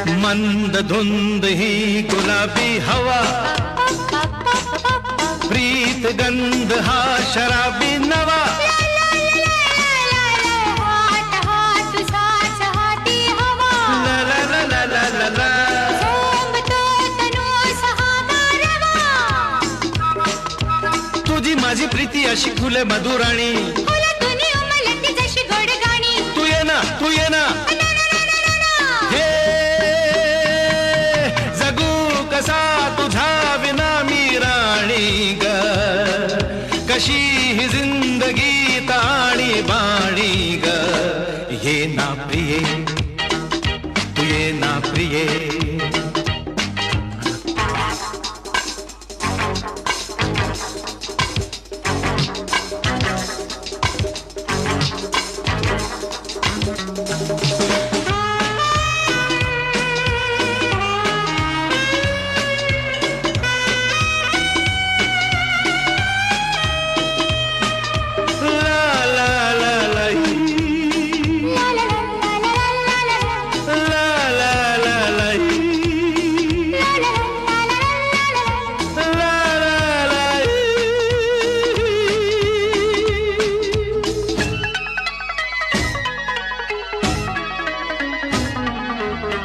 मंद धुंद ही गुलाबी हवा, प्रीत गंध हा शराबी नवा, तुझी माझी प्रीती अशी फुले मधुराणी, तू ये ना तू ये ना, हे जगू कसा तुझा विना मी राणी ग, कशी ही जिंदगी ताणी बाणी ग, ये ना प्रिये तू ये ना प्रिये.